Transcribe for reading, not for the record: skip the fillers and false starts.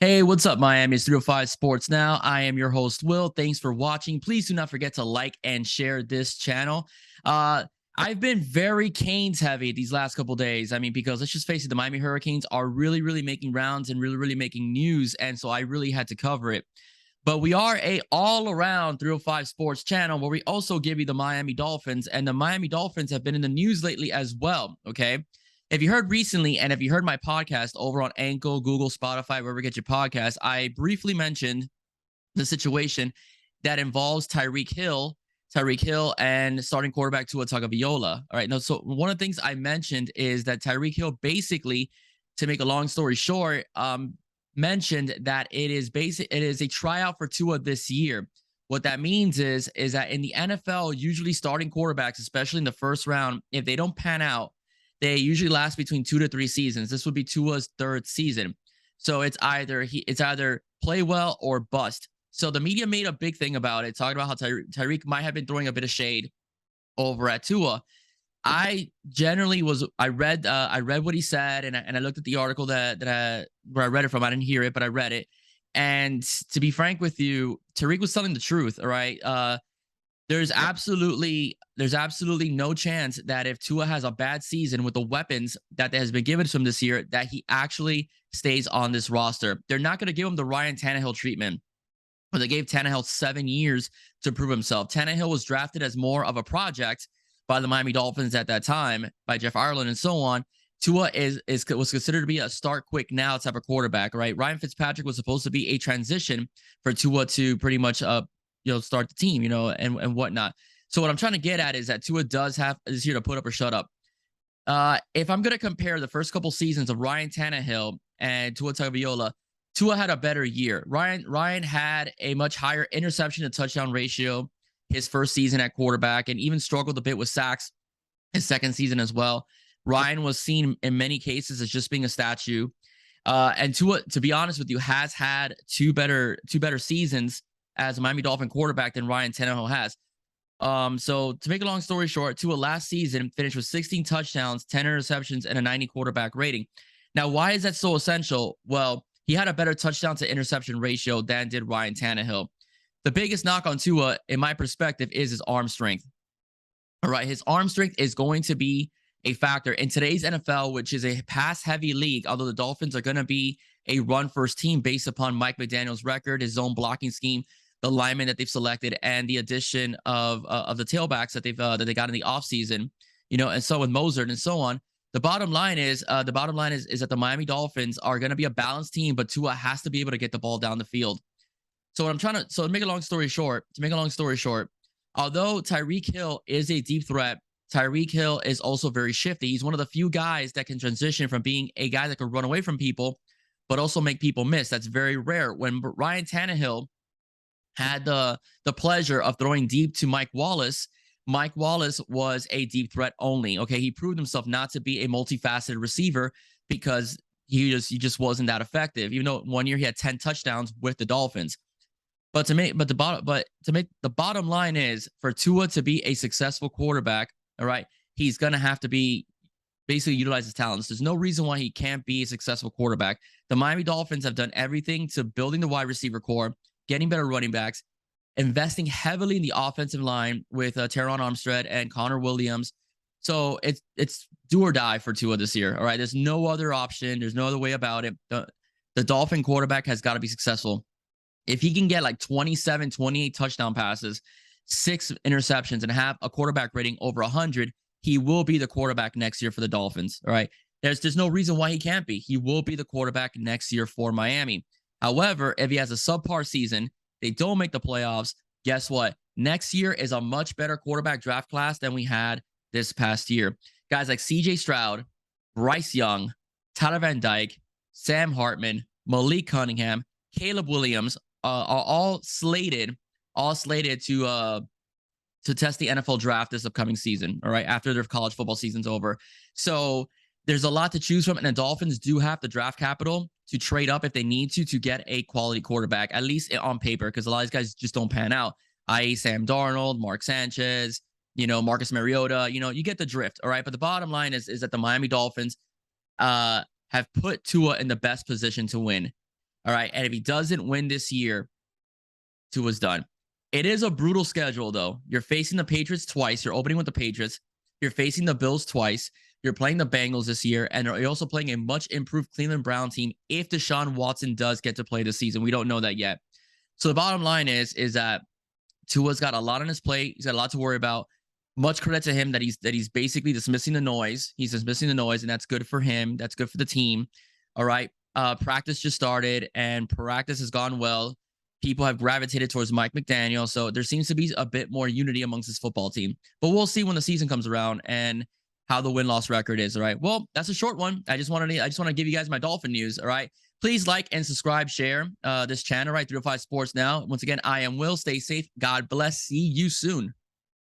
Hey, what's up, Miami? It's 305 Sports Now. I am your host, Will. Thanks for watching. Please do not forget to like and share this channel. I've been very Canes heavy these last couple days. I mean, because let's just face it, the Miami Hurricanes are really making rounds and really making news. And so I really had to cover it. But we are a all-around 305 Sports channel where we also give you the Miami Dolphins. And the Miami Dolphins have been in the news lately as well, okay? If you heard recently, and if you heard my podcast over on Anchor, Google, Spotify, wherever you get your podcast, I briefly mentioned the situation that involves Tyreek Hill, and starting quarterback Tua Tagovailoa. All right, now, so one of the things I mentioned is that Tyreek Hill basically, to make a long story short, mentioned that it is a tryout for Tua this year. What that means is that in the NFL, usually starting quarterbacks, especially in the first round, if they don't pan out, they usually last between 2 to 3 seasons. This would be Tua's third season. So it's either play well or bust. So the media made a big thing about it, talking about how Tyreek might have been throwing a bit of shade over at Tua. I read what he said, and I looked at the article where I read it from. I didn't hear it, but I read it. And to be frank with you, Tyreek was telling the truth. All right. There's absolutely no chance that if Tua has a bad season with the weapons that has been given to him this year, that he actually stays on this roster. They're not going to give him the Ryan Tannehill treatment, but they gave Tannehill 7 years to prove himself. Tannehill was drafted as more of a project by the Miami Dolphins at that time, by Jeff Ireland and so on. Tua was considered to be a start quick now type of quarterback, right? Ryan Fitzpatrick was supposed to be a transition for Tua to pretty much start the team, and whatnot. So what I'm trying to get at is that Tua is here to put up or shut up. If I'm going to compare the first couple seasons of Ryan Tannehill and Tua Tagovailoa, Tua had a better year. Ryan had a much higher interception to touchdown ratio his first season at quarterback, and even struggled a bit with sacks his second season as well. Ryan was seen in many cases as just being a statue. And Tua, to be honest with you, has had two better seasons as a Miami Dolphin quarterback than Ryan Tannehill has. So to make a long story short, Tua last season finished with 16 touchdowns, 10 interceptions, and a 90 quarterback rating. Now, why is that so essential? Well, he had a better touchdown to interception ratio than did Ryan Tannehill. The biggest knock on Tua, in my perspective, is his arm strength. All right, his arm strength is going to be a factor in today's NFL, which is a pass-heavy league, although the Dolphins are going to be a run-first team based upon Mike McDaniel's record, his zone blocking scheme, the linemen that they've selected, and the addition of the tailbacks that they got in the offseason, and so with Mozart and so on. The bottom line is that the Miami Dolphins are going to be a balanced team, but Tua has to be able to get the ball down the field. So to make a long story short, although Tyreek Hill is a deep threat, Tyreek Hill is also very shifty. He's one of the few guys that can transition from being a guy that could run away from people, but also make people miss. That's very rare. When Ryan Tannehill had the pleasure of throwing deep to Mike Wallace was a deep threat only. Okay, he proved himself not to be a multifaceted receiver because he just wasn't that effective. Even though one year he had 10 touchdowns with the Dolphins. But to make the bottom line is, for Tua to be a successful quarterback, all right, he's gonna have to be basically utilize his talents. There's no reason why he can't be a successful quarterback. The Miami Dolphins have done everything to building the wide receiver core, getting better running backs, investing heavily in the offensive line with Teron Armstead and Connor Williams. So it's do or die for Tua this year. All right, there's no other option. There's no other way about it. The Dolphin quarterback has got to be successful. If he can get like 27, 28 touchdown passes, 6 interceptions, and have a quarterback rating over 100, he will be the quarterback next year for the Dolphins. All right. There's no reason why he can't be. He will be the quarterback next year for Miami. However, if he has a subpar season, they don't make the playoffs, guess what? Next year is a much better quarterback draft class than we had this past year. Guys like CJ Stroud, Bryce Young, Tyler Van Dyke, Sam Hartman, Malik Cunningham, Caleb Williams are all slated to test the NFL draft this upcoming season, all right, after their college football season's over. So there's a lot to choose from, and the Dolphins do have the draft capital to trade up if they need to get a quality quarterback, at least on paper, because a lot of these guys just don't pan out, i.e. Sam Darnold, Mark Sanchez, Marcus Mariota, you get the drift, all right? But the bottom line is that the Miami Dolphins have put Tua in the best position to win. All right. And if he doesn't win this year, Tua's done. It is a brutal schedule, though. You're facing the Patriots twice. You're opening with the Patriots. You're facing the Bills twice. You're playing the Bengals this year. And you're also playing a much improved Cleveland Brown team if Deshaun Watson does get to play this season. We don't know that yet. So the bottom line is that Tua's got a lot on his plate. He's got a lot to worry about. Much credit to him that he's basically dismissing the noise. He's dismissing the noise, and that's good for him. That's good for the team. All right. Practice just started, and practice has gone well. People have gravitated towards Mike McDaniel, so there seems to be a bit more unity amongst this football team. But we'll see when the season comes around and how the win-loss record is. All right. Well, that's a short one. I just want to give you guys my Dolphin news. All right. Please like and subscribe, share this channel, right? 305 Sports Now. Once again, I am Will. Stay safe. God bless. See you soon.